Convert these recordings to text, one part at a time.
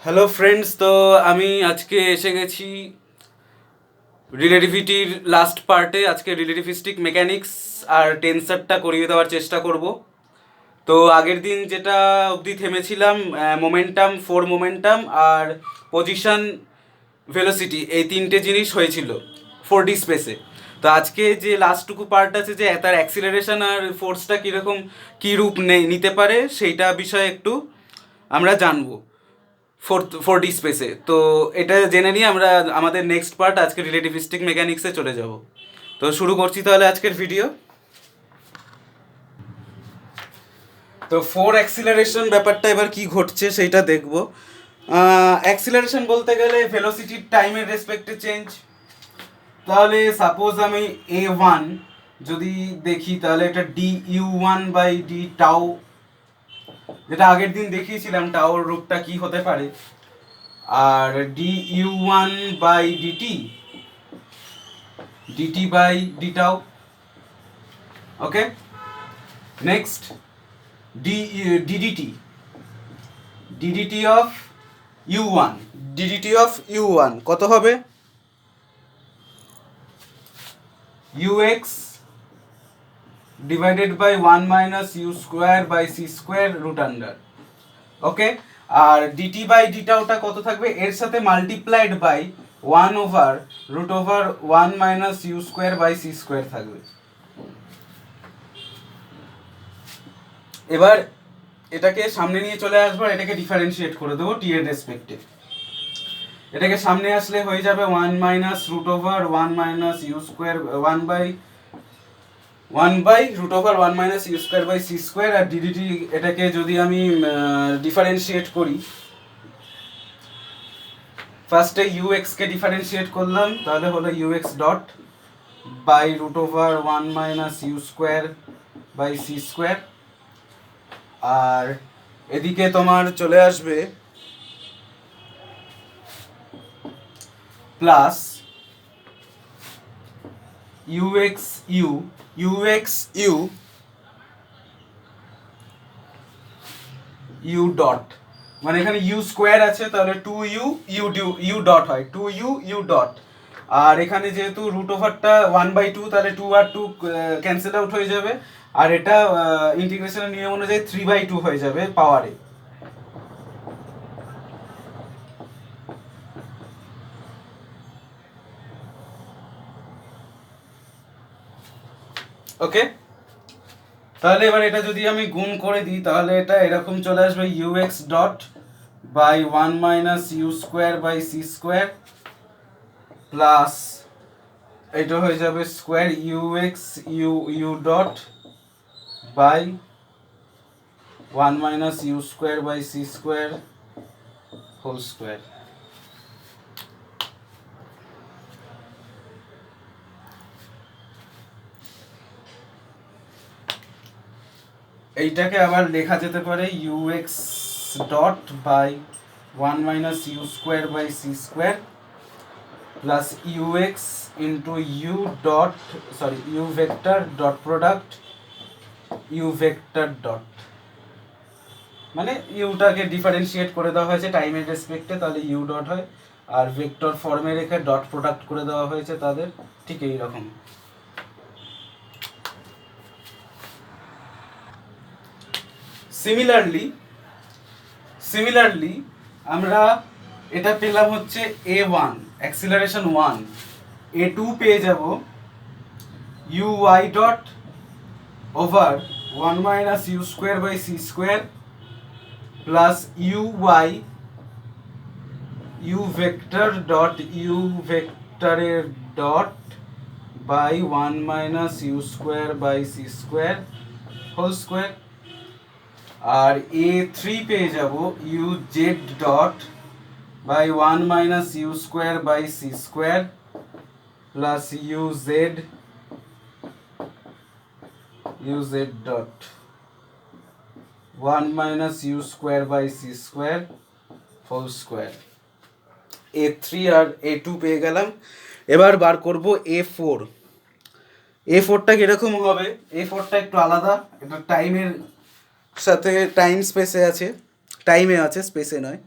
Hello friends, তো আমি আজকে এসে গেছি রিলেটিভিটির লাস্ট পার্টে। আজকে রিলেটিভিস্টিক মেকানিক্স আর টেন্সারটা করিয়ে দেওয়ার চেষ্টা করব। তো আগের দিন যেটা অবধি থেমেছিলাম, মোমেন্টাম, ফোর মোমেন্টাম আর পজিশন ভেলোসিটি, এই তিনটে জিনিস হয়েছিল 4D স্পেসে। তো আজকে যে লাস্টটুকু পার্ট আছে, যে তার অ্যাক্সিলারেশন আর ফোর্সটা কীরকম কী রূপ নিতে পারে, সেইটা বিষয়ে একটু আমরা জানবো 4D স্পেসে। তো এটা জেনে নিয়ে আমরা আমাদের নেক্সট পার্ট আজকে রিলেটিভিস্টিক মেকানিক্সে চলে যাব। তো শুরু করছি তাহলে আজকের ভিডিও। তো ফোর অ্যাক্সিলারেশন ব্যাপারটা এবার কি ঘটছে সেইটা দেখব। অ্যাক্সিলারেশন বলতে গেলে ভেলোসিটির টাইমের রেসপেক্টে চেঞ্জ। তাহলে সাপোজ আমি A1 যদি দেখি, তাহলে এটা du1/d টাউ, যেটা আগের দিন দেখিয়েছিলাম টাউর রূপটা কি হতে পারে। আর du1/dt by d tau. Okay, next ddt of u one কত হবে? ux/1 - u² / c²√আন্ডার। ওকে, আর dt/dটাউটা কত থাকবে? এর সাথে মাল্টিপ্লাইড বাই 1/√1 - u² / c² থাকবে। এবার এটাকে সামনে নিয়ে চলে আসবো, এটাকে ডিফারেন্সিয়েট করে দেবো টি এর রেসপেক্টে। এটাকে সামনে আসলে হয়ে যাবে 1/√1 - আর ডিডিটি। এটাকে যদি আমি ডিফারেন্সিয়েট করি, ফার্স্টে ইউএক্স কে ডিফারেন্সিয়েট করলাম, তাহলে হলো ux/(1 - u²/c²) আর এদিকে তোমার চলে আসবে প্লাস uxu মানে এখানে ইউ স্কোয়ার আছে, তাহলে 2u ডট হয়, 2u আর এখানে যেহেতু √(1/2), তাহলে 2 আর 2 ক্যান্সেল আউট হয়ে যাবে, আর এটা ইন্টিগ্রেশনের নিয়ম অনুযায়ী 3/2 হয়ে যাবে পাওয়ারে। ওকে, তাহলে এবার এটা যদি আমি গুণ করে দিই, তাহলে এটা এরকম চলে আসবে ux/(1 - u²/c²) প্লাস এটা হয়ে যাবে square ux/(1 - u²/c²) whole square. এইটাকে আবার লেখা যেতে পারে ux/(1 - u²/c² plus ux into u vector dot product u vector dot, মানে ইউটাকে ডিফারেন্সিয়েট করে দেওয়া হয়েছে টাইমের রেসপেক্টে, তাহলে ইউ ডট হয়, আর ভেক্টর ফর্মে রেখে ডট প্রোডাক্ট করে দেওয়া হয়েছে তাদের, ঠিক এইরকম। সিমিলারলি আমরা এটা পেলাম হচ্ছে A1 অ্যাক্সিলারেশন 1, A2 পেয়ে যাব uy dot over 1 - u²/c² plus uy u vector dot u ভেক্টরের dot by 1 - u²/c² whole square. আর A3 পেয়ে যাব uz dot by 1 - u²/c² plus uz dot 1 - u²/c² whole square. A3 আর A2 পেয়ে গেলাম। এবার বার করব A4টা কিরকম হবে? A4টা একটু আলাদা, এটা টাইমের সাথে টাইম স্পেসে আছে, টাইমে আছে, স্পেসে নয়।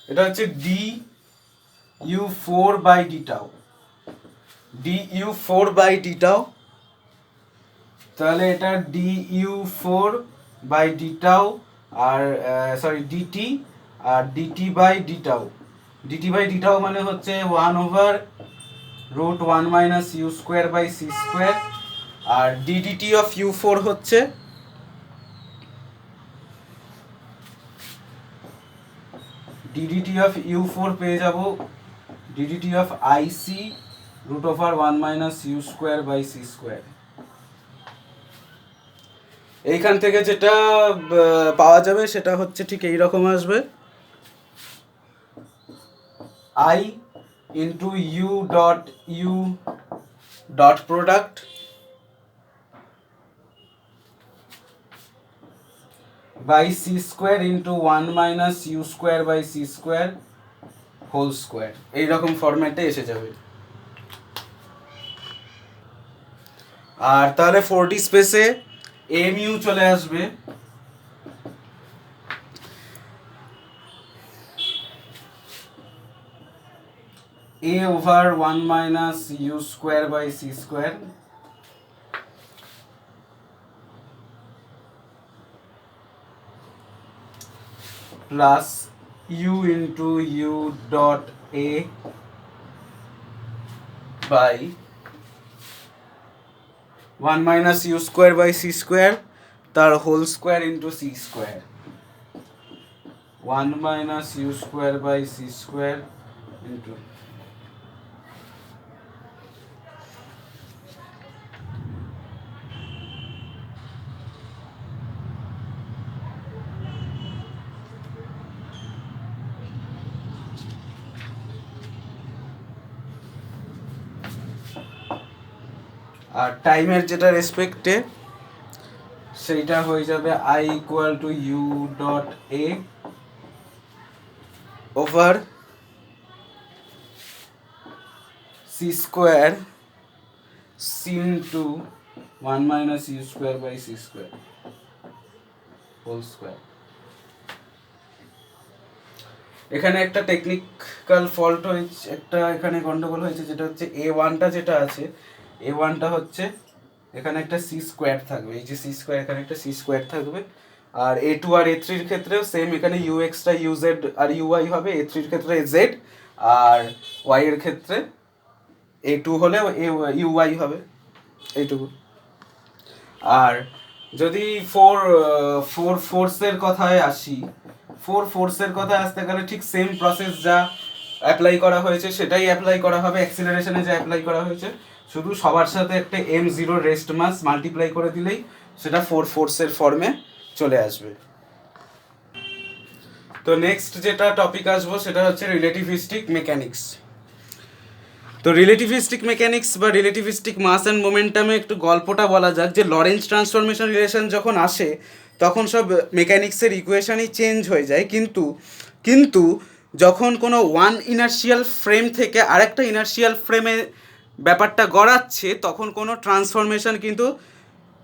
এটা হচ্ছে d u four by d tau, d u four by d tau. তাহলে এটা d u four by d tau আর সরি ডিটি আর dt by d tau. Dt by d tau মানে হচ্ছে 1/√1 minus u square by c square, আর ddt of u four হচ্ছে ddt of u four পেয়ে যাব ddt of IC √1 minus u square by c square. এইখান থেকে যেটা পাওয়া যাবে সেটা হচ্ছে ঠিক এই রকম আসবে, i into u dot product by c square into 1 minus u square by c square whole square. এইরকম ফরম্যাটে এসে যাবে। আর তাহলে 4D স্পেসে এমইউ চলে আসবে a/1 minus u square by c square plus u into u dot a by 1 minus u square by c square তার whole square into c square, 1 minus u square by c square into আর টাইমের যেটা রেসপেক্টে সেইটা হয়ে যাবে I equal to u dot a over c square c into 1 minus u square by c square whole square. এখানে একটা technical fault হয়েছে, একটা এখানে গন্ডগোল হয়েছে, যেটা হচ্ছে a1টা যেটা আছে, a1টা হচ্ছে এখানে একটা সি স্কোয়ার থাকবে, এই যে সি স্কোয়ার, এখানে একটা সি স্কোয়ার থাকবে। আর a2 আর a3-র ক্ষেত্রেও সেম, এখানে ux-টা uz আর uy হবে, a3-র ক্ষেত্রে z আর y এর ক্ষেত্রে a2 হলে uy হবে, এইটুকু। আর যদি ফোর ফোর্সের কথায় আসি, ফোর ফোর্সের কথায় আসতে গেলে ঠিক সেম প্রসেস যা অ্যাপ্লাই করা হয়েছে সেটাই অ্যাপ্লাই করা হবে, অ্যাক্সিলারেশনে যা অ্যাপ্লাই করা হয়েছে, শুধু সবার সাথে একটা m0 রেস্ট মাস মাল্টিপ্লাই করে দিলেই সেটা ফোর ফোর্সের ফর্মে চলে আসবে। তো নেক্সট যেটা টপিক আসবো সেটা হচ্ছে রিলেটিভিস্টিক মেকানিক্স। তো রিলেটিভিস্টিক মেকানিক্স বা রিলেটিভিস্টিক মাস অ্যান্ড মোমেন্টামে একটু গল্পটা বলা যাক, যে লরেন্স ট্রান্সফরমেশন রিলেশন যখন আসে তখন সব মেকানিক্সের ইকুয়েশনই চেঞ্জ হয়ে যায়, কিন্তু যখন কোনো ওয়ান ইনার্শিয়াল ফ্রেম থেকে আরেকটা ইনার্শিয়াল ফ্রেমে ব্যাপারটা গড়াচ্ছে তখন কোনো ট্রান্সফরমেশন কিন্তু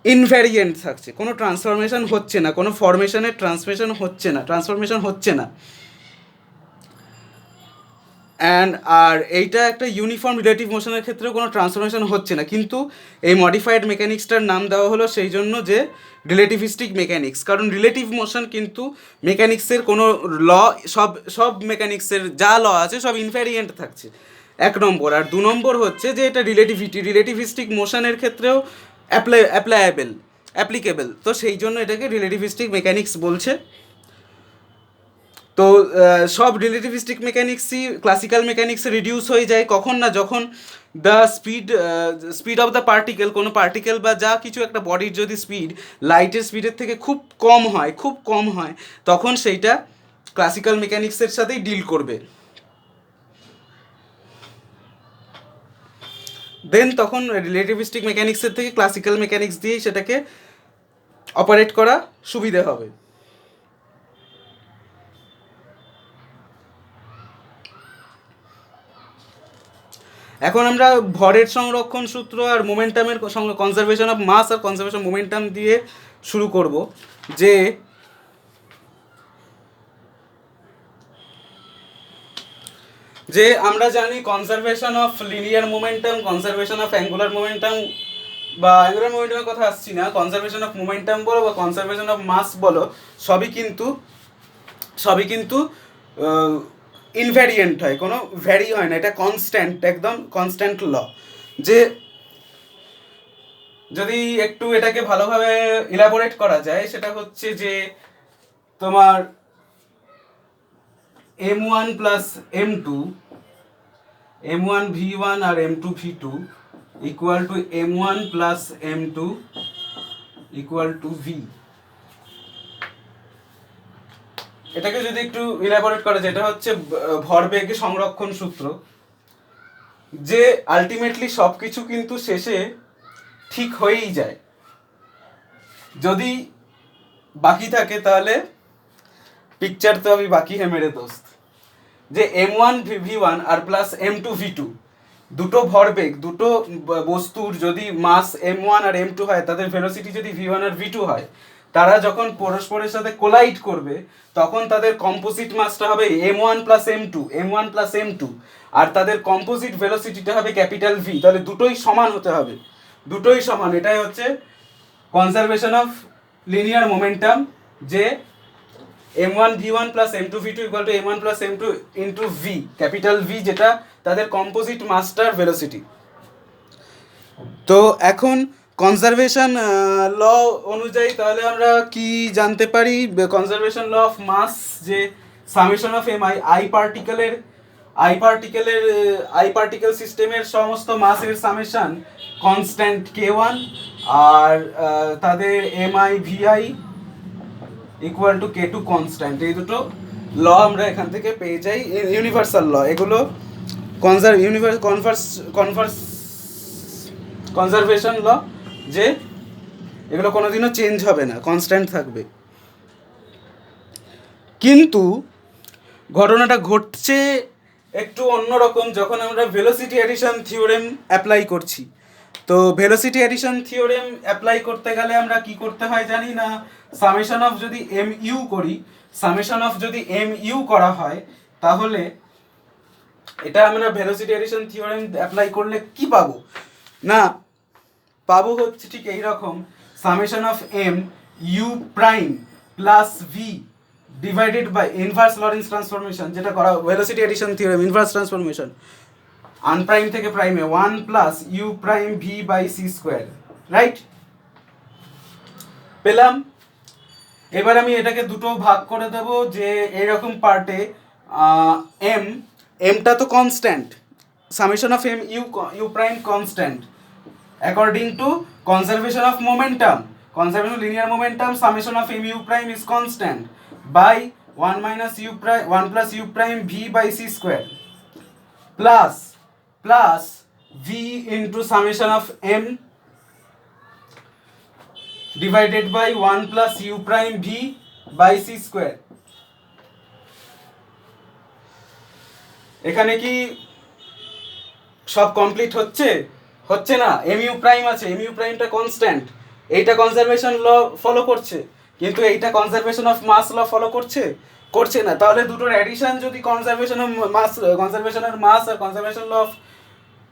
ইনভ্যারিয়েন্ট থাকছে, কোনো ট্রান্সফরমেশন হচ্ছে না, কোনো ফরমেশনের ট্রান্সফরমেশন হচ্ছে না। আর এইটা একটা ইউনিফর্ম রিলেটিভ মোশনের ক্ষেত্রেও কোনো ট্রান্সফরমেশন হচ্ছে না, কিন্তু এই মডিফাইড মেকানিক্সটার নাম দেওয়া হলো সেই জন্য যে রিলেটিভিস্টিক মেকানিক্স, কারণ রিলেটিভ মোশন কিন্তু মেকানিক্সের কোনো সব মেকানিক্সের যা ল আছে সব ইনভ্যারিয়েন্ট থাকছে, 1 নম্বর। আর 2 নম্বর হচ্ছে যে এটা রিলেটিভিস্টিক মোশনের ক্ষেত্রেও অ্যাপ্লিকেবল, তো সেই জন্য এটাকে রিলেটিভিস্টিক মেকানিক্স বলছে। তো সব রিলেটিভিস্টিক মেকানিক্সই ক্লাসিক্যাল মেকানিক্সে রিডিউস হয়ে যায় কখন না, যখন the speed of the particle, কোনো পার্টিকেল বা যা কিছু একটা বডির যদি স্পিড লাইটের স্পিডের থেকে খুব কম হয় তখন সেইটা ক্লাসিক্যাল মেকানিক্সের সাথেই ডিল করবে। দেন তখন রিলেটিভিস্টিক মেকানিক্সের থেকে ক্লাসিক্যাল মেকানিক্স দিয়েই সেটাকে অপারেট করা সুবিধে হবে। এখন আমরা ভরের সংরক্ষণ সূত্র আর মোমেন্টামের কনজারভেশন অফ মাস আর কনজারভেশন মোমেন্টাম দিয়ে শুরু করব। যে যে আমরা জানি conservation of linear momentum, conservation of angular momentum, বা অ্যাঙ্গুলার মোমেন্টামের কথা আসছি না, কনজারভেশন অফ মোমেন্টাম বলো বা কনজারভেশন অফ মাস বলো, সবই কিন্তু ইনভ্যারিয়েন্ট হয়, কোনো ভ্যারি হয় না, এটা কনস্ট্যান্ট, একদম কনস্ট্যান্ট ল। যে যদি একটু এটাকে ভালোভাবে ইলাবোরেট করা যায়, সেটা হচ্ছে যে তোমার m1 plus m2, m1 v1 আর m2 v2 equal to m1 plus m2 equal to v। এটাকে যদি একটু ইলাবোরেট করা যায়, এটা হচ্ছে ভরবেগ সংরক্ষণ সূত্র, যে আলটিমেটলি সব কিছু কিন্তু শেষে ঠিক হয়েই যায়। যদি বাকি থাকে তাহলে পিকচার তো আমি বাকি হে মেরে দোস্ত। যে m1 v1 আর প্লাস m2 v2 দুটো ভরবেগ, দুটো বস্তুর যদি মাস m1 আর m2 হয়, তাদের ভেলোসিটি যদি v1 আর v2 হয়, তারা যখন পরস্পরের সাথে কোলাইড করবে তখন তাদের কম্পোজিট মাসটা হবে m1 plus m2, m1 plus m2, আর তাদের কম্পোজিট ভেলোসিটিটা হবে ক্যাপিটাল v। তাহলে দুটোই সমান হতে হবে, দুটোই সমান। এটাই হচ্ছে কনজারভেশন অফ লিনিয়ার মোমেন্টাম, যে m1 v1 plus m2 v2 equal to m1 plus m2 into v, capital v, যেটা তাদের কম্পোজিট মাসটার ভেলোসিটি। তো এখন কনজারভেশন ল অনুযায়ী তাহলে আমরা কি জানতে পারি? কনজারভেশন ল অফ মাস, যে summation of m i particle সিস্টেমের সমস্ত মাসের সামেশন কনস্ট্যান্ট k1, আর তাদের mi vi equal to k2 constant. এই দুটো ল আমরা এখান থেকে পেয়ে যাই, ইউনিভার্সাল ল। এগুলো কনজারভেশন ল, যে এগুলো কোনোদিনও চেঞ্জ হবে না, কনস্ট্যান্ট থাকবে। কিন্তু ঘটনাটা ঘটছে একটু অন্যরকম যখন আমরা ভেলোসিটি অ্যাডিশন থিওরেম অ্যাপ্লাই করছি। তো ভেলোসিটি অ্যাডিশন থিওরেম অ্যাপ্লাই করতে গেলে আমরা কি করতে হয় জানি না, সামেশন অফ যদি mu করি, সামেশন অফ যদি mu করা হয়, তাহলে এটা আমরা ভেলোসিটি অ্যাডিশন থিওরেম অ্যাপ্লাই করলে কি পাবো না, পাবো হচ্ছে ঠিক এইরকম, summation of m u prime plus v divided by inverse Lorentz transformation, যেটা করা velocity addition theorem, inverse transformation unprime থেকে প্রাইমে 1 plus u prime v by c square, right? পেলাম। এবার আমি এটাকে দুটো ভাগ করে দেব, যে এরকম পার্টে এমটা তো constant, summation of m u prime constant according to conservation of momentum, conservation linear momentum, summation of m u prime is constant by 1 minus u prime 1 plus u prime v by c square plus v into summation of m divided by 1 plus u prime v by c square। এখানে কি সব complete হচ্ছে না? mu prime আছে, mu প্রাইমটা constant, এইটা conservation law follow করছে, কিন্তু এইটা conservation of mass law follow করছে না। তাহলে দুটোর অ্যাডিশন যদি কনজারভেশন অফ মাস আর conservation law of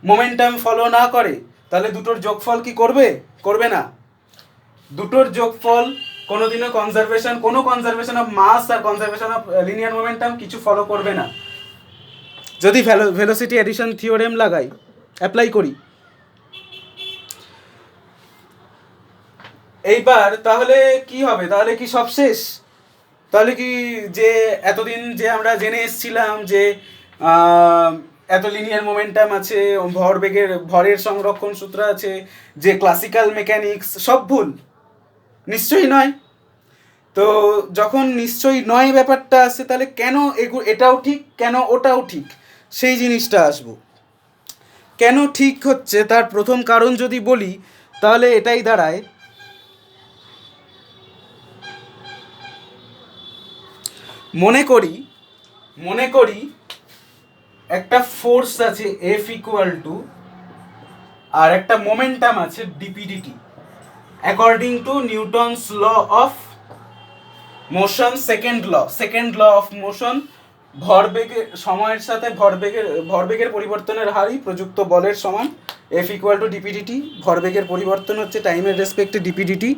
momentum follow না করে, তাহলে দুটোর যোগফল কি করবে না। দুটোর যোগফল কোনোদিনও কনজারভেশন অফ মাস আর কনজারভেশন অফ লিনিয়ার মোমেন্টাম কিছু ফলো করবে না যদি ভেলোসিটি অ্যাডিশন থিওরেম অ্যাপ্লাই করি। এইবার তাহলে কি হবে? তাহলে কি সব শেষ? তাহলে কি যে এতদিন যে আমরা জেনে এসেছিলাম যে এত লিনিয়ার মোমেন্টাম আছে, ভরের সংরক্ষণ সূত্র আছে, যে ক্লাসিক্যাল মেকানিক্স, সব ভুল? নিশ্চয়ই নয়। তো যখন নিশ্চয়ই নয় ব্যাপারটা আসছে, তাহলে কেন এটাও ঠিক, কেন ওটাও ঠিক, সেই জিনিসটা আসবো। কেন ঠিক হচ্ছে তার প্রথম কারণ যদি বলি, তাহলে এটাই দাঁড়ায়, মনে করি একটা ফোর্স আছে F ইকুয়াল টু, আর একটা মোমেন্টাম আছে dpdt, according to Newton's law of motion, second law of motion, ভরবেগের সময়ের সাথে ভরবেগের পরিবর্তনের হারই প্রযুক্ত বলের সমান, এফ ইকুয়াল টু ডিপিডিটি। ভরবেগের পরিবর্তন হচ্ছে টাইমের রেসপেক্টে ডিপিডিটি।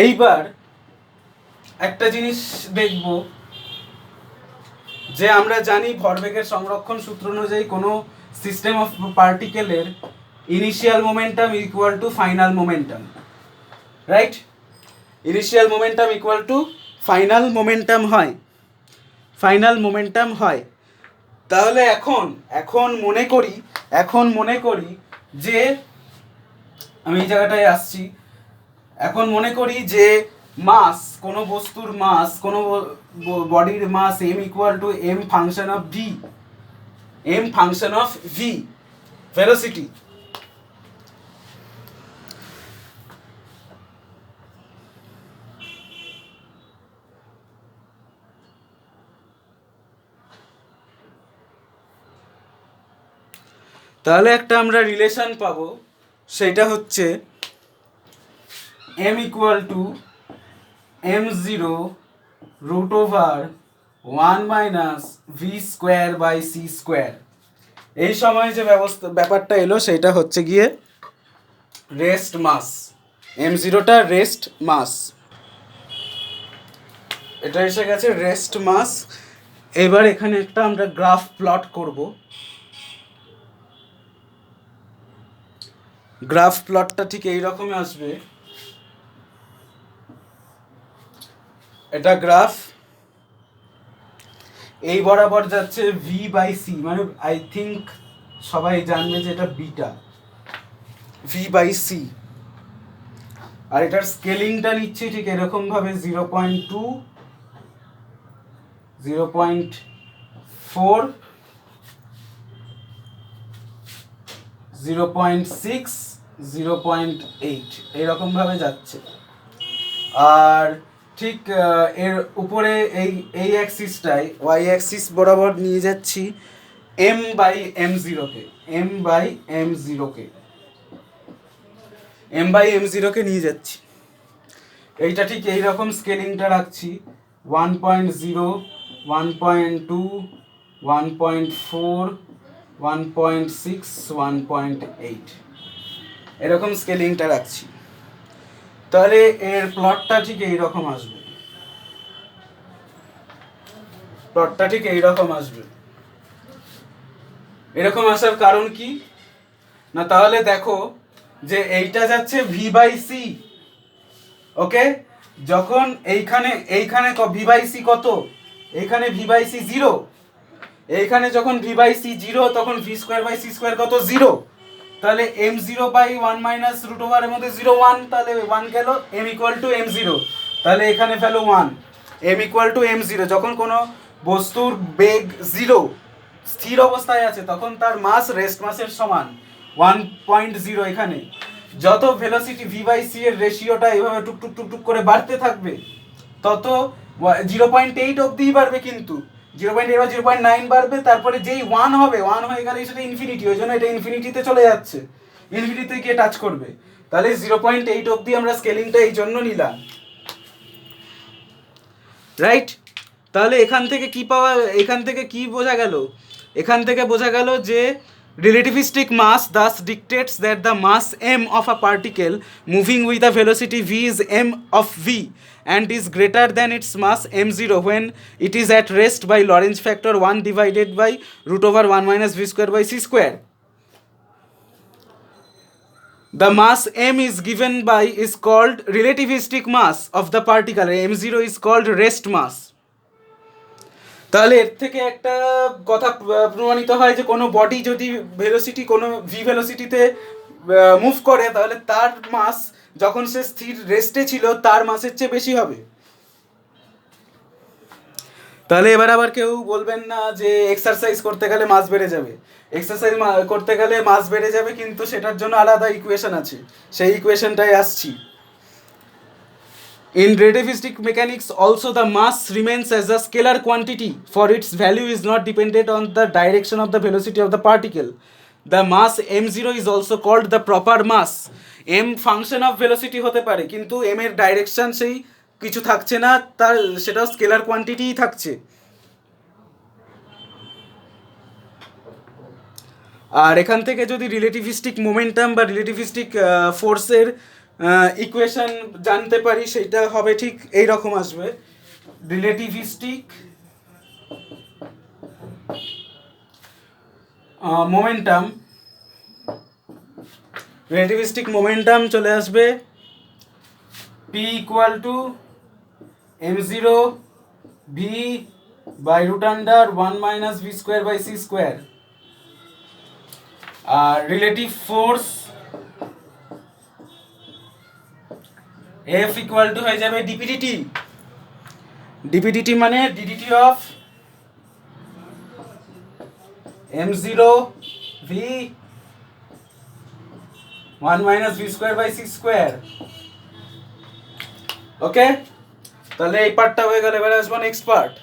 এইবার একটা জিনিস দেখব, যে আমরা জানি ভরবেগের সংরক্ষণ সূত্র অনুযায়ী কোনো সিস্টেম অফ পার্টিকেলের initial momentum equal to final momentum, right? Initial momentum equal to final momentum হয়। তাহলে এখন মনে করি যে আমি এই জায়গাটায় আসছি। এখন মনে করি যে মাস, কোনো বস্তুর মাস, কোনো বডির mass m equal to m function of v velocity. তাহলে একটা আমরা রিলেশন পাবো, সেটা হচ্ছে m equal to m0 root over 1 minus v square by c square. এই সময় যে ব্যাপারটা এলো সেটা হচ্ছে গিয়ে রেস্ট মাস, m0টা রেস্ট মাস, এটা এসে গেছে রেস্ট মাস। এবার এখানে একটা আমরা গ্রাফ প্লট করব। গ্রাফ প্লটটা ঠিক এইরকমই আসবে। এটা গ্রাফ এই বরাবর যাচ্ছে ভি বাই সি, মানে আই থিঙ্ক সবাই জানবে যে এটা বিটা, ভি বাই সি। আর এটার স্কেলিংটা নিচ্ছি ঠিক এরকম ভাবে 0.2, 0.4, 0.6, 0.8 এরকম ভাবে যাচ্ছে। আর ঠিক এর উপরে এই অ্যাক্সিসটাই, ওয়াই অ্যাক্সিস বরাবর নিয়ে যাচ্ছি m বাই m জিরোকে নিয়ে যাচ্ছি। এইটা ঠিক এইরকম স্কেলিংটা রাখছি 1.0, 1.2, 1.4, 1.6, 1.8 এরকম স্কেলিংটা রাখছি। তাহলে এর প্লটটা ঠিক এইরকম আসবে, এরকম আসার কারণ কি না, তাহলে দেখো যে এইটা যাচ্ছে ভি বাই সি, ওকে? যখন এইখানে ভি বাই সি কত, এইখানে ভি বাই সি 0, এইখানে যখন ভি বাই সি 0 তখন v square by c square কত 0। তাহলে m0 by 1 minus root over এর মধ্যে 0 1, তাহলে 1 গেল, m ইকুয়াল টু m0, তাহলে এখানে value 1, m equal to m0। যখন কোনো বস্তুর বেগ 0 স্থির অবস্থায় আছে তখন তার মাস রেস্ট মাসের সমান 1.0। এখানে যত ভেলোসিটি ভি বাই সি এর রেশিওটা এইভাবে টুকটুক টুকটুক করে বাড়তে থাকবে তত 0.8 অবধিই বাড়বে, কিন্তু 0.8 বা 0.9 বাড়বে, তারপরে যেই 1 হবে, 1 হয়ে গেলে সেটা ইনফিনিটি, ওই জন্য এটা ইনফিনিটিতে চলে যাচ্ছে, ইনফিনিটিতে গিয়ে টাচ করবে। তাহলে 0.8 অবধি আমরা স্কেলিংটা এই জন্য নিলাম, রাইট? তাহলে এখান থেকে কি বোঝা গেল? এখান থেকে বোঝা গেল যে relativistic mass thus dictates that the mass m of a particle moving with a velocity v is m of v and is greater than its mass m0 when it is at rest by Lorentz factor 1 divided by root over 1 minus v square by c square. The mass m is called relativistic mass of the particle, m0 is called rest mass. তাহলে এর থেকে একটা কথা প্রমাণিত হয় যে কোনো body যদি ভেলোসিটি কোনো ভি ভেলোসিটিতে মুভ করে তাহলে তার মাস যখন সে স্থির রেস্টে ছিল তার মাসের চেয়ে বেশি হবে। তাহলে এবার আবার কেউ বলবেন না যে এক্সারসাইজ করতে গেলে মাস বেড়ে যাবে, এক্সারসাইজ করতে গেলে মাস বেড়ে যাবে, কিন্তু সেটার জন্য আলাদা ইকুয়েশন আছে, সেই ইকুয়েশনটাই আসছি। In relativistic mechanics also the mass remains as a scalar quantity, for its value is not dependent on the direction of the velocity of the particle. The mass m0 is also called the proper mass. M function of velocity হতে পারে, কিন্তু M এর direction সেই কিছু থাকছে না, তার সেটা স্কেলার কোয়ান্টিটিই থাকছে। আর এখান থেকে যদি রিলেটিভিস্টিক মোমেন্টাম বা রিলেটিভিস্টিক ফোর্সের ইকুয়েশন জানতে পারি, সেটা হবে ঠিক এই রকম আসবে। রিলেটিভিস্টিক মোমেন্টাম, রিলেটিভিস্টিক মোমেন্টাম চলে আসবে P equal to m0 v by root under 1 minus v square by c square. আর relative force F equal to হয়ে যাবে dpdt, dpdt মানে ddt of m0 v 1 minus v square by c square. Okay, তাহলে এই পার্টটা হয়ে গেল। এবারে আসবো নেক্সট পার্ট।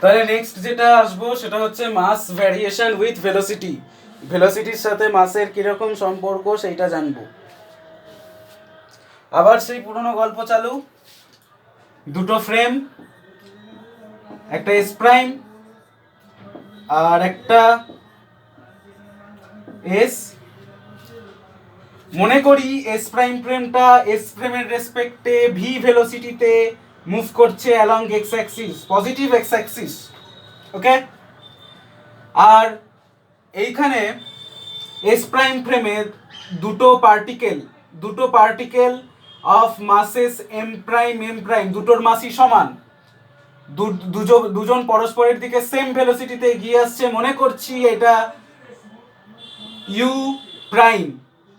তাহলে নেক্সট যেটা আসবো সেটা হচ্ছে মাস ভ্যারিয়েশন উইথ ভেলোসিটি। ভেলোসিটির সাথে মাসের কিরকম সম্পর্ক সেইটা জানবো। আবার সেই পুরনো গল্প চালু, দুটো ফ্রেম, একটা এস প্রাইম আর একটা এস। মনে করি এস প্রাইম ফ্রেমটা এস ফ্রেমের রেসপেক্টে ভি ভেলোসিটিতে মুভ করছে along x axis, positive x axis. Okay, আর এইখানে এস প্রাইম ফ্রেমের দুটো particle of masses m prime, দুটোর মাসই সমান, দুজন পরস্পরের দিকে সেম ভেলোসিটিতে এগিয়ে আসছে। মনে করছি এটা ইউ প্রাইম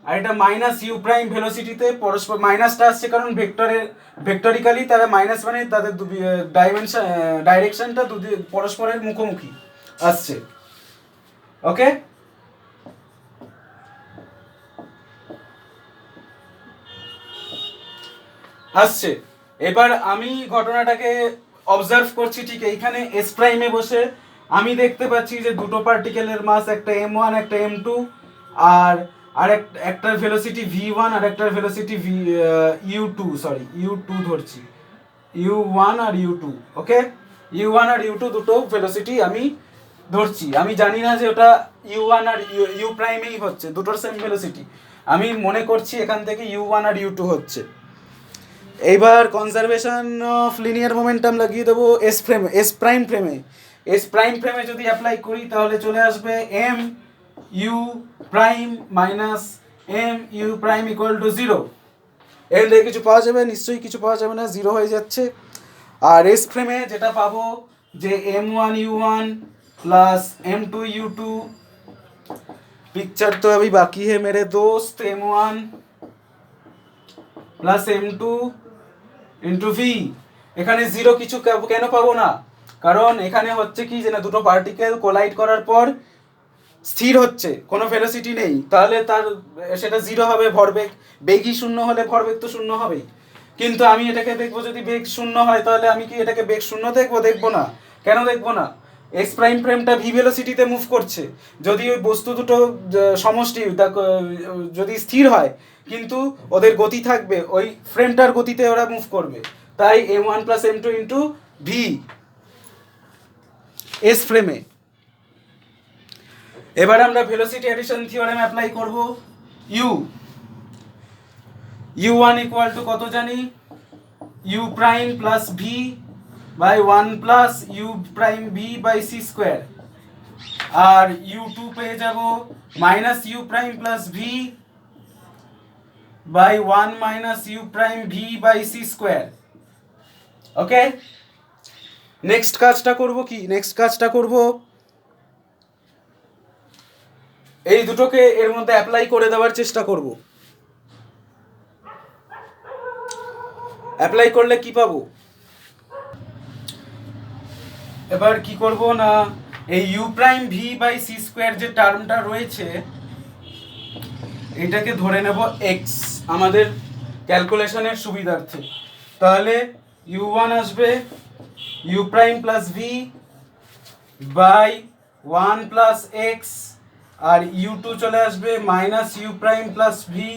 আর এটা মাইনাস ইউ প্রাইম ভেলোসিটিতে পরস্পর, মাইনাসটা আসছে কারণ ভেক্টরিক্যালি তারা মাইনাস মানে তাদের ডাইরেকশনটা পরস্পরের মুখোমুখি আসছে। ওকে, আসছে। এবার আমি ঘটনাটাকে অবজার্ভ করছি ঠিক এইখানে এস প্রাইমে বসে আমি দেখতে পাচ্ছি যে দুটো পার্টিকেলের মাস, একটা m1 একটা m2, আর একটার ভেলোসিটি v1 আর একটার ভেলোসিটি u2, সরি u2 ধরছি, u1 আর u2। ওকে, u1 আর u2 দুটো ভেলোসিটি আমি ধরছি। আমি জানি না যে ওটা u1 আর u প্রাইমেই হচ্ছে, দুটোর সেম ভেলোসিটি। আমি মনে করছি এখান থেকে u1 আর u2 হচ্ছে। এইবার কনজারভেশন অফ লিনিয়ার মোমেন্টাম লাগিয়ে দেবো এস প্রাইম ফ্রেমে যদি অ্যাপ্লাই করি তাহলে চলে আসবে m u prime minus m u prime equal to 0। এর থেকে কিছু পাওয়া যাবে? নিশ্চয়ই কিছু পাওয়া যাবে না, 0 হয়ে যাচ্ছে। আর এস ফ্রেমে যেটা পাবো যে m1 u1 plus m2 u2, picture तो अभी बाकी है मेरे दोस्त, m1 plus m2 into V. এখানে 0 কিছু কেন পাবো না? কারণ এখানে হচ্ছে কি যে না, দুটো পার্টিকেল কোলাইড করার পর স্থির হচ্ছে, কোনো ভেলোসিটি নেই, তাহলে তার সেটা 0 হবে। ভরবেগ, বেগই শূন্য হলে ভরবেগ তো শূন্য হবেই। কিন্তু আমি এটাকে দেখবো যদি বেগ শূন্য হয়, তাহলে আমি কি এটাকে বেগ শূন্য দেখবো না। কেন দেখবো না? এক্স প্রাইম ফ্রেমটা ভি ভেলোসিটিতে মুভ করছে। যদি ওই বস্তু দুটো সমষ্টি যদি স্থির হয়, কিন্তু ওদের গতি থাকবে, ওই ফ্রেমটার গতিতে ওরা মুভ করবে। তাই m1 plus m2 into V S ফ্রেমে। এবার আমরা ভেলোসিটি অ্যাডিশন থিওরেম অ্যাপ্লাই করব। u1 ইকুয়াল টু কত জানি, u prime plus v by 1 plus u prime v by c square. আর u2 পেয়ে যাব minus u prime plus v by 1 minus u prime v by c square. Okay, next কাজটা করব কি? Next কাজটা করব এই দুটোকে এর মধ্যে অ্যাপ্লাই করে দেওয়ার চেষ্টা করব। অ্যাপ্লাই করলে কি পাবো? এবার কি করব না, এই u prime v by c square যে টার্মটা রয়েছে, এটাকে ধরে নেব এক্স আমাদের ক্যালকুলেশনের সুবিধার্থে। তাহলে u1 আসবে u prime plus v by 1 plus x, আর ইউ টু চলে আসবে minus u prime plus v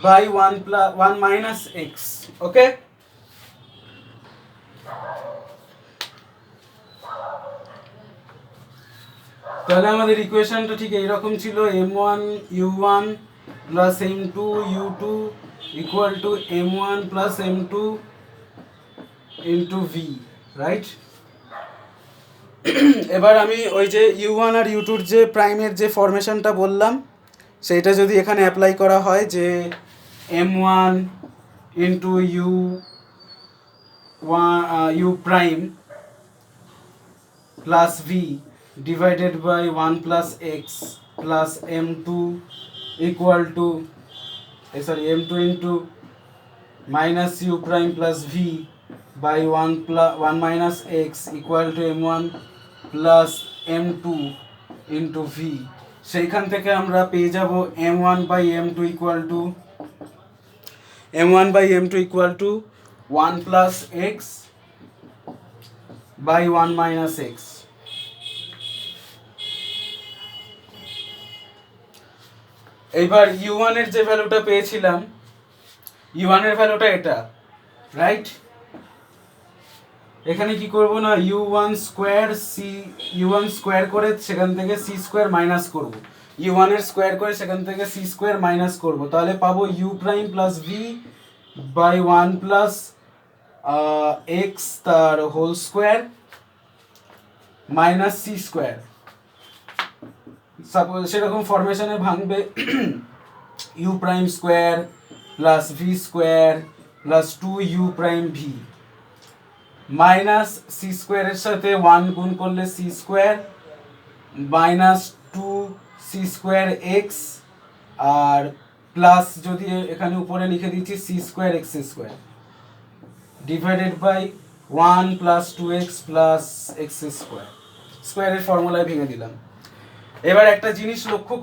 by one minus x. Okay, তাহলে আমাদের ইকুয়েশনটা ঠিক এইরকম ছিল, m1 u1 plus m2 u2 equal to m1 plus m2 into v, right? এবার আমি ওই যে u1 আর u2-র যে প্রাইমের যে ফরমেশনটা বললাম সেইটা যদি এখানে অ্যাপ্লাই করা হয় যে m1 into u prime plus V divided by 1 plus x plus m2 equal to m2 into minus u prime plus v by 1 minus x equal to m1 plus m2 into v। সেইখান থেকে আমরা পেয়ে যাব m1 by m2 equal to 1 plus x by 1 minus x। এইবার u1 এর যে ভ্যালুটা পেয়েছিলাম, u1 এর ভ্যালুটা এটা, রাইট? এখানে কি করব না, u1 স্কোয়ার করে সেখান থেকে c স্কোয়ার মাইনাস করব, u1 এর স্কোয়ার করে সেখান থেকে c স্কোয়ার মাইনাস করব, তাহলে পাবো u prime plus v by 1 plus x তার whole square minus c square. Suppose সেরকম ফরমেশনে ভাঙবে u prime square plus v square plus 2u prime v minus c স্কোয়ারের সাথে 1 গুণ করলে c square minus 2c square x আর plus যদি এখানে উপরে লিখে দিচ্ছি c square x square divided by 1 plus 2x plus x square, স্কোয়ারের ফর্মুলায় ভেঙে দিলাম। এবার একটা জিনিস লক্ষ্য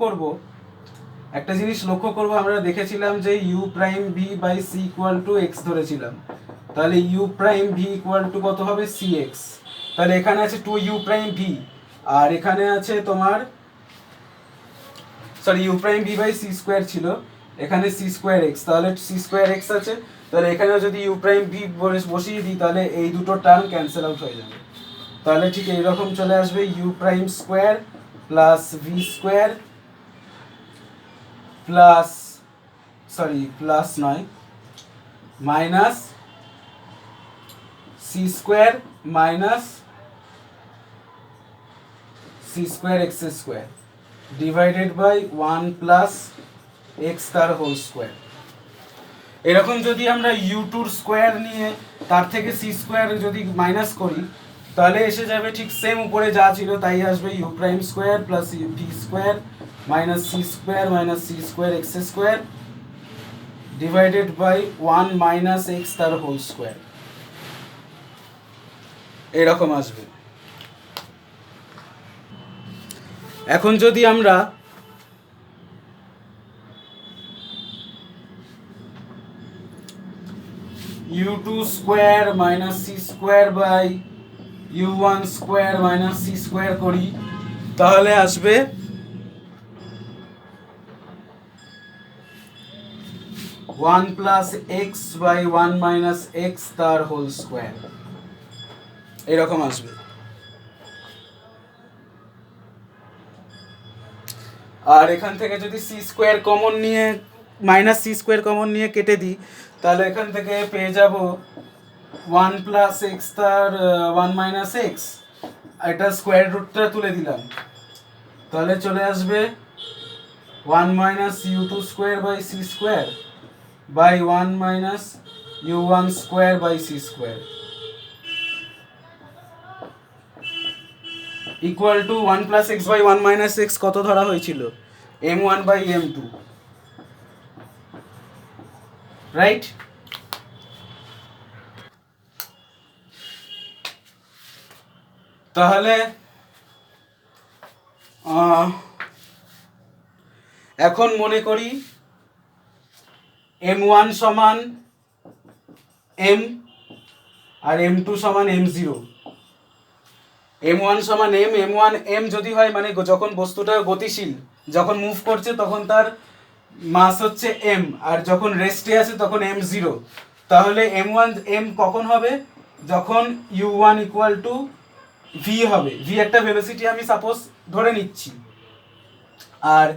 করব, আমরা দেখেছিলাম যে u prime v by c equal to x ধরেছিলাম, তাহলে u prime v equal to কত হবে, cx। তাহলে এখানে আছে 2u প্রাইম v আর এখানে আছে তোমার u prime v by c square ছিল, এখানে c স্কোয়ার x, তাহলে c স্কোয়ার x আছে, তাহলে এখানে যদি u প্রাইম v বসিয়ে দিই তাহলে এই দুটো টার্ম ক্যান্সেল আউট হয়ে যাবে। তাহলে ঠিক এইরকম চলে আসবে u prime square plus v square plus নয় minus c square minus c square x square divided by 1 plus x তার হোল স্কোয়ার। এরকম যদি আমরা u2 স্কোয়ার নিয়ে তার থেকে সি স্কোয়ার যদি মাইনাস করি তাহলে এসে যাবে ঠিক সেম উপরে যা ছিল তাই আসবে, u prime square plus v square minus c square x square divided by 1 minus x তার হোল স্কোয়ার, এরকম আসবে। এখন যদি আমরা u2 square minus c square by u1 square minus c square করি তাহলে আসবে 1 plus x by 1 minus x তার হোল স্কোয়ার, এরকম আসবে। আর এখান থেকে যদি সি স্কোয়ার কমন নিয়ে মাইনাস সি স্কোয়ার কমন নিয়ে কেটে দিই তাহলে এখান থেকে পেয়ে যাব 1 প্লাস এক্স তার 1 মাইনাস এক্স, এটা স্কোয়ার রুটটা তুলে দিলাম তাহলে চলে আসবে 1 minus u2 square by c square by 1 minus u1 square by c square equal to 1 plus x by 1 minus x কত ধরা হয়েছিল, m1 বাই m2, রাইট? তাহলে এখন মনে করি m1 সমান m আর m2 সমান m0, m1 সমান m1 m যদি হয় মানে যখন বস্তুটা গতিশীল, যখন মুভ করছে তখন তার মাস হচ্ছে m, আর যখন রেস্টে আছে তখন m0। তাহলে m1 m কখন হবে? যখন u1 ইকুয়াল টু v হবে, v একটা ভেলোসিটি আমি সাপোজ ধরে নিচ্ছি, আর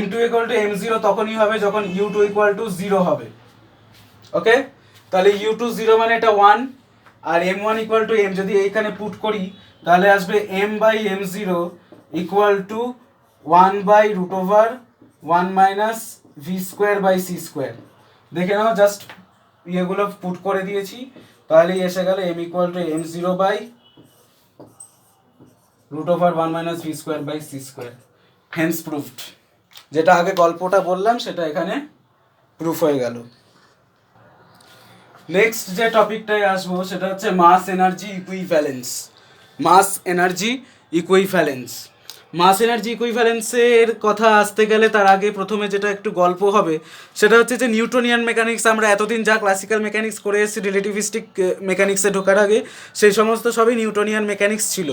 m2 ইকুয়াল টু m0 তখনই হবে যখন u2 ইকুয়াল টু 0 হবে। ওকে, তাহলে u2 0 মানে এটা 1, আর m1 ইকুয়াল টু m যদি এইখানে পুট করি তাহলে আসবে m by m0 equal to 1 by root over 1 minus v square by c square. দেখে নাও, জাস্ট ইয়েগুলো পুট করে দিয়েছি, তাহলেই এসে গেল m equal to m0 by root over 1 minus v square by c square. Hence proved. যেটা আগে গল্পটা বললাম সেটা এখানে প্রুফ হয়ে গেল। নেক্সট যে টপিকটায় আসবো সেটা হচ্ছে মাস এনার্জি ইকুইভ্যালেন্স। মাস এনার্জি ইকুইভ্যালেন্স, মাস এনার্জি ইকুইভ্যালেন্সের কথা আসতে গেলে তার আগে প্রথমে যেটা একটু গল্প হবে সেটা হচ্ছে যে নিউটনিয়ান মেকানিক্স আমরা এতদিন যা ক্লাসিক্যাল মেকানিক্স করে এসেছি রিলেটিভিস্টিক মেকানিক্সে ঢোকার আগে, সেই সমস্ত সবই নিউটনিয়ান মেকানিক্স ছিল।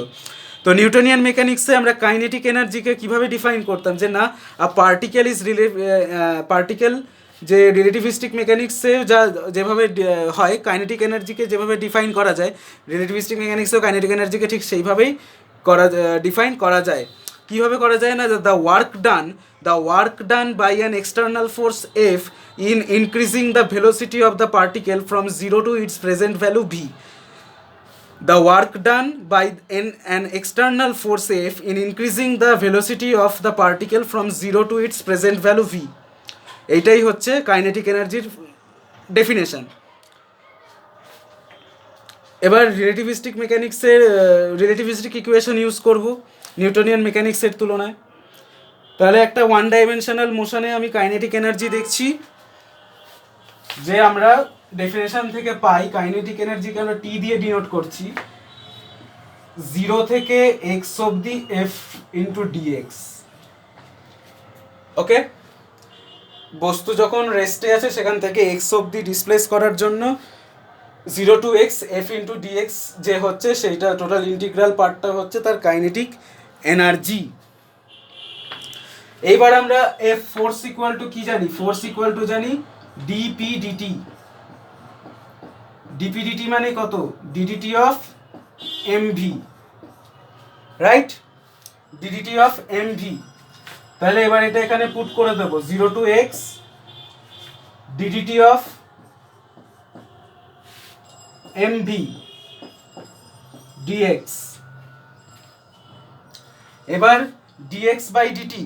তো নিউটনিয়ান মেকানিক্সে আমরা কাইনেটিক এনার্জিকে কীভাবে ডিফাইন করতাম, যে না পার্টিকেল ইজ পার্টিকেল, যে রিলেটিভিস্টিক মেকানিক্সে যা যেভাবে হয় কাইনেটিক এনার্জিকে যেভাবে ডিফাইন করা যায়, রিলেটিভিস্টিক মেকানিক্সেও কাইনেটিক এনার্জিকে ঠিক সেইভাবেই ডিফাইন করা যায়। কীভাবে করা যায় না, the work done by an external force f in increasing the velocity of the particle from 0 to its present value v. The work done by an external force F in increasing the velocity of the particle from 0 to its present value v. এইটাই হচ্ছে kinetic এনার্জির definition. এবার relativistic মেকানিক্সের relativistic equation use করব Newtonian মেকানিক্সের তুলনায়। তাহলে একটা ওয়ান ডাইমেনশনাল মোশনে আমি কাইনেটিক এনার্জি দেখছি, যে আমরা ডেফিনেশন থেকে পাই কাইনেটিক এনার্জিকে আমরা টি দিয়ে ডিনোট করছি, 0 থেকে x অবধি f ইন্টু ডিএক্স। ওকে, বস্তু যখন রেস্টে আছে সেখান থেকে x অবধি ডিসপ্লেস করার জন্য 0 to x f into dx যে হচ্ছে সেইটা টোটাল ইন্টিগ্রাল পার্টটা হচ্ছে তার কাইনেটিক এনার্জি। এইবার আমরা এফ ফোর্স ইকুয়াল টু কি জানি, ফোর্স ইকুয়াল টু জানি ডিপি ডিটি। ডিপি ডিটি মানে কত, ddt of mv, right, ddt of mv. তাহলে এবার এটা এখানে পুট করে দেবো, 0 to x ddt of mv dx. এবার ডিএক্স বাই ডিটি